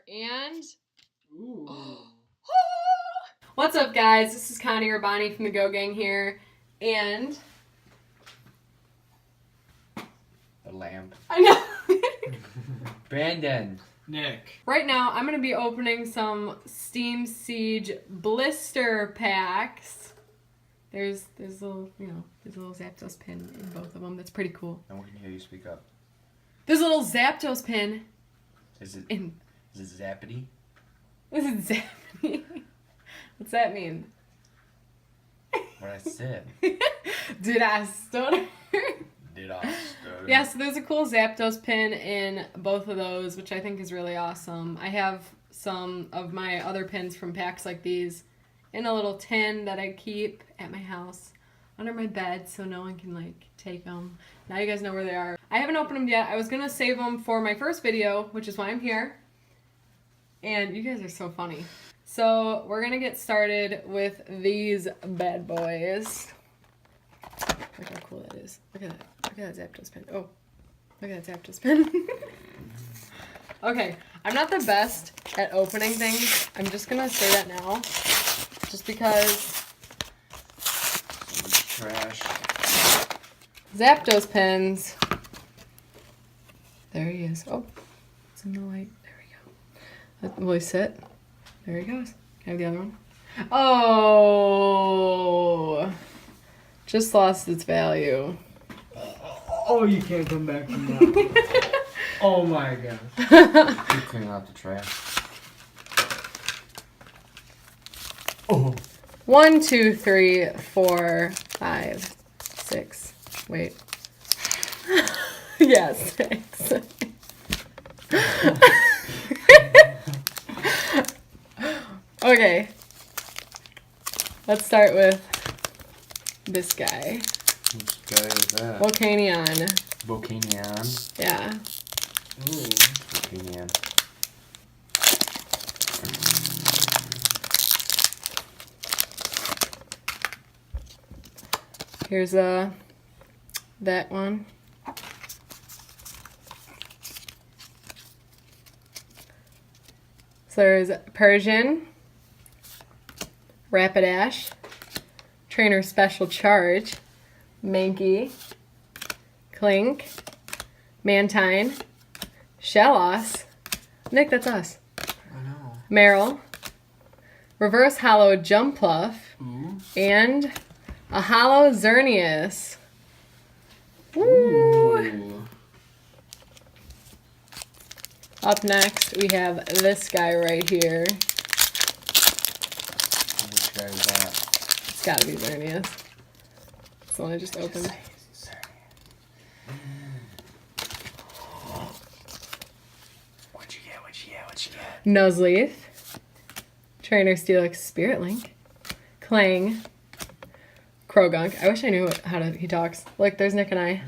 and... Ooh. What's up, guys? This is Connie or Bonnie from the Go Gang here, and... The lamp. I know! Brandon. Nick. Right now, I'm going to be opening some Steam Siege Blister packs. There's a little, there's a little Zapdos pin in both of them. That's pretty cool. No one can hear you speak up. There's a little Zapdos pin. Is it Zappity? This is Zappy. What's that mean? What I said. Did I stutter? Did I stutter? Yeah, so there's a cool Zapdos pin in both of those, which I think is really awesome. I have some of my other pins from packs like these in a little tin that I keep at my house under my bed so no one can, take them. Now you guys know where they are. I haven't opened them yet. I was going to save them for my first video, which is why I'm here. And you guys are so funny. So we're going to get started with these bad boys. Look how cool that is. Look at that. Look at that Zapdos pen. Oh, look at that Zapdos pen. Okay, I'm not the best at opening things. I'm just going to say that now. Just because... Trash. Zapdos pens. There he is. Oh, it's in the light. There we go. Will he sit? There he goes. Can I have the other one? Oh, just lost its value. Oh, you can't come back from that. Oh my gosh. Keep cleaning out the trash. Oh. 1, 2, 3, 4, 5, 6. Wait. Yeah, 6. Okay. Let's start with this guy. Which guy is that? Volcanion. Volcanion. Yeah. Ooh. Volcanion. Here's that one. So there's Persian, Rapidash, Trainer Special Charge, Mankey, Clink, Mantine, Shellos. Nick, that's us. I know. Meryl, Reverse Hollow Jumpluff, Ooh. and a Hollow Xerneas. Woo! Ooh. Up next, we have this guy right here. Which guy is that? It's gotta be Xerneas. It's the one I just opened. What you get? What you get? What you get? Nuzleaf, Trainer Steelix Spirit Link, Clang, Krogunk. I wish I knew how he talks. Look, there's Nick and I.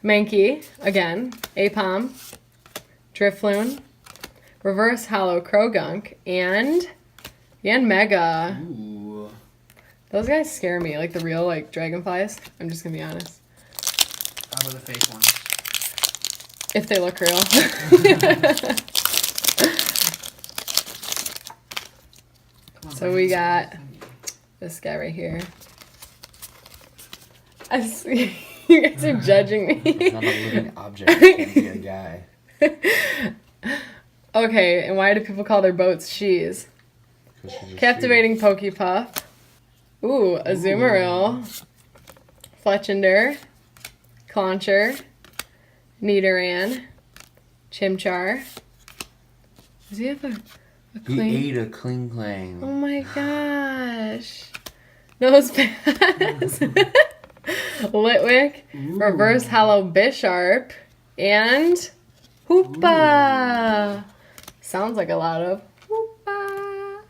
Mankey, again, Apom, Drifloon, Reverse Hollow Krogunk, and Mega. Ooh. Those guys scare me, like the real dragonflies. I'm just gonna be honest. How about the fake one? If they look real. So we got this guy right here. You guys are judging me. It's not a living object. It can't be a guy. Okay, and why do people call their boats she's? Captivating Pokepuff. Ooh, Azumarill. Fletchinder. Clauncher. Nidoran. Chimchar. Does he have a cling? He ate a cling clang. Oh my gosh. Nosepass. Litwick. Ooh. Reverse Hollow Bisharp. And Hoopa. Sounds like a lot of Hoopa.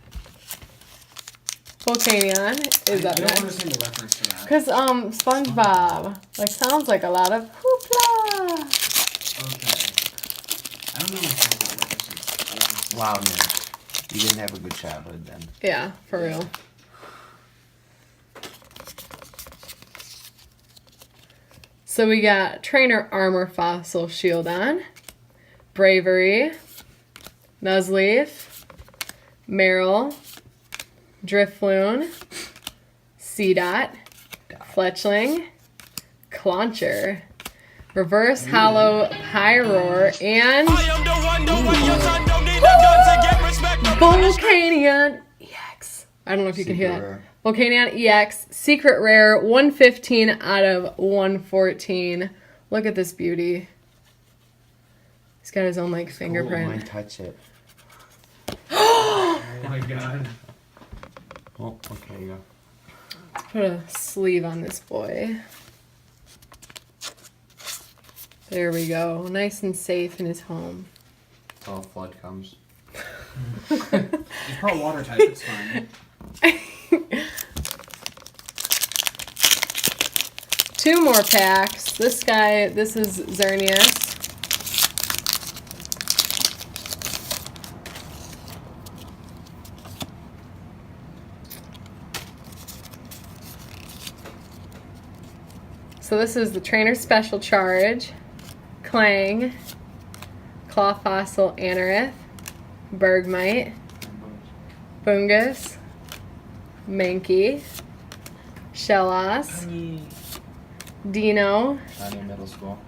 Volcanion is up I don't next. understand the reference to that. Because, SpongeBob, sounds like a lot of hoopla. Okay. I don't know my SpongeBob references. Wow, man. You didn't have a good childhood then. Yeah, for real. So we got Trainer Armor Fossil Shieldon, Bravery, Nuzleaf, Meryl, Drifloon, Seedot, Fletchling, Clauncher, Reverse Hollow Pyroar, and Volcanion EX. I don't know if you can hear that. Volcanion EX, Secret Rare, 115 out of 114. Look at this beauty. He's got his own like fingerprint. Oh, I touch it. Oh my god. Oh, okay, yeah. Put a sleeve on this boy. There we go. Nice and safe in his home. Until a flood comes. It's part water type, it's fine. 2 more packs. This guy, this is Xerneas. So this is the Trainer Special Charge, Clang, Claw Fossil Anorith, Bergmite, Bungus, Mankey, Shellos, Dino. I'm in middle school.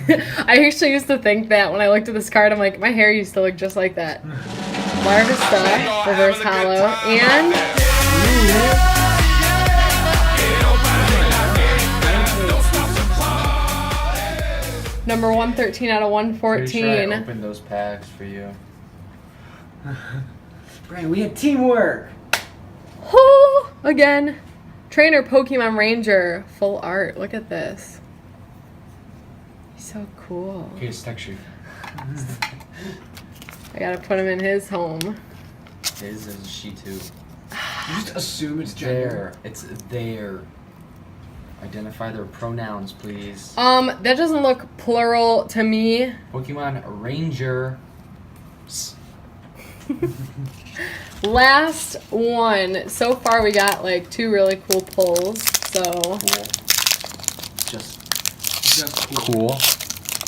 I actually used to think that when I looked at this card, I'm like, my hair used to look just like that. Larvesta, Reverse Hollow, and number 113 out of 114. Pretty sure I opened those packs for you. Brandon, we had teamwork. Oh, again. Trainer Pokemon Ranger, full art. Look at this. He's so cool. Here's texture. I gotta put him in his home. His is she too. You just assume it's gender. There. It's there. Identify their pronouns, please. That doesn't look plural to me. Pokemon Ranger. Last one. So far we got like 2 really cool pulls. So Cool. Just cool. cool.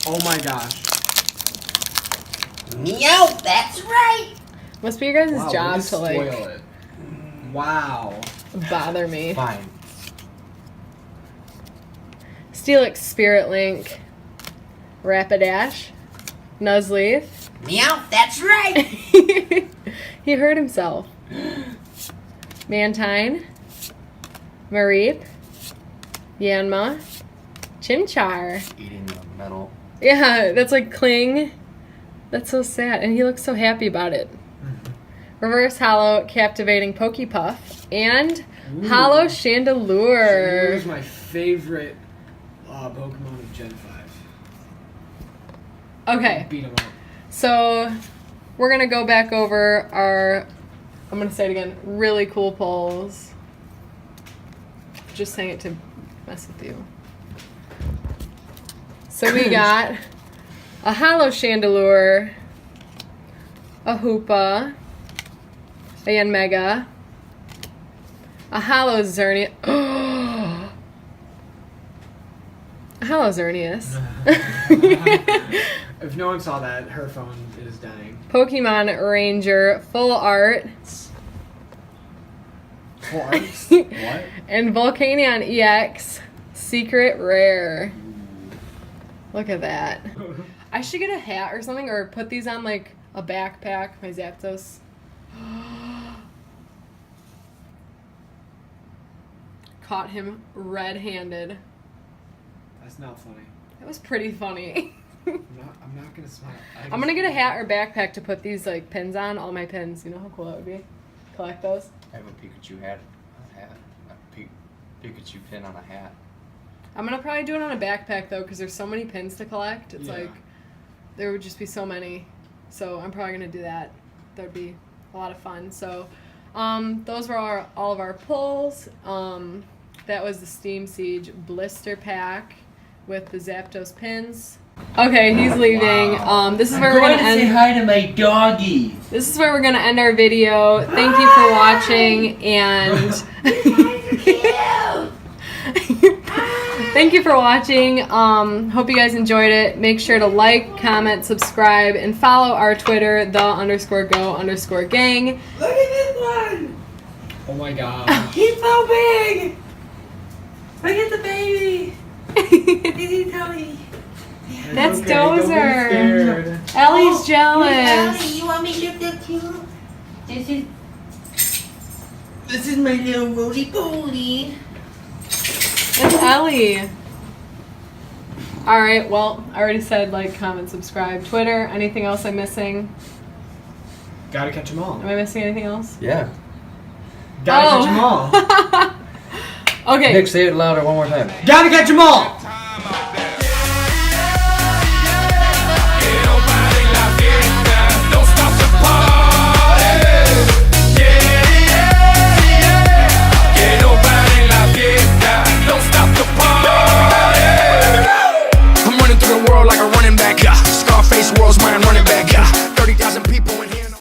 Oh my gosh. Meow, that's right. must be your guys' Wow, job way to spoil like it. Wow. bother me. Fine. Steelix Spirit Link, Rapidash, Nuzleaf. Meow, that's right. He hurt himself. Mantine, Mareep, Yanma, Chimchar. Eating the metal. Yeah, that's like Kling. That's so sad, and he looks so happy about it. Reverse Hollow Captivating Pokepuff, and Ooh. Hollow Chandelure. Chandelure is my favorite Pokemon of Gen 5. Okay, Beat him up. so we're gonna go back over our, I'm gonna say it again, really cool pulls. Just saying it to mess with you. So we got a Hollow Chandelure, a Hoopa, a Yanmega, a Hollow Xerneas. A Hollow Xerneas. If no one saw that, her phone is dying. Pokemon Ranger full art. What? And Volcanion EX Secret Rare. Look at that. I should get a hat or something, or put these on like a backpack, my Zapdos. Caught him red-handed. That's not funny. That was pretty funny. I'm not gonna smile. I'm gonna get a hat or backpack to put these like pins on, all my pins. You know how cool that would be? Collect those. I have a Pikachu hat. A Pikachu pin on a hat. I'm gonna probably do it on a backpack though, because there's so many pins to collect. It's Yeah. like there would just be so many. So I'm probably gonna do that. That would be a lot of fun. So those were all of our pulls. That was the Steam Siege Blister pack with the Zapdos pins. Okay, he's leaving. This is where we're gonna Say end. hi to my doggies. This is where we're gonna end our video. Thank you for watching, and Thank you for watching. Hope you guys enjoyed it. Make sure to like, comment, subscribe, and follow our Twitter, _go_gang. Look at this one. Oh my god. He's so big. Look at the baby. Did he tell me? That's Okay, don't be Dozer. scared. Ellie's jealous. Ellie, you want me to lift up too? This is my little roly poly. That's Ellie. Alright, well, I already said like, comment, subscribe. Twitter, anything else I'm missing? Gotta catch them all. Am I missing anything else? Yeah. Gotta catch them all. Okay. Nick, say it louder one more time. Gotta catch them all.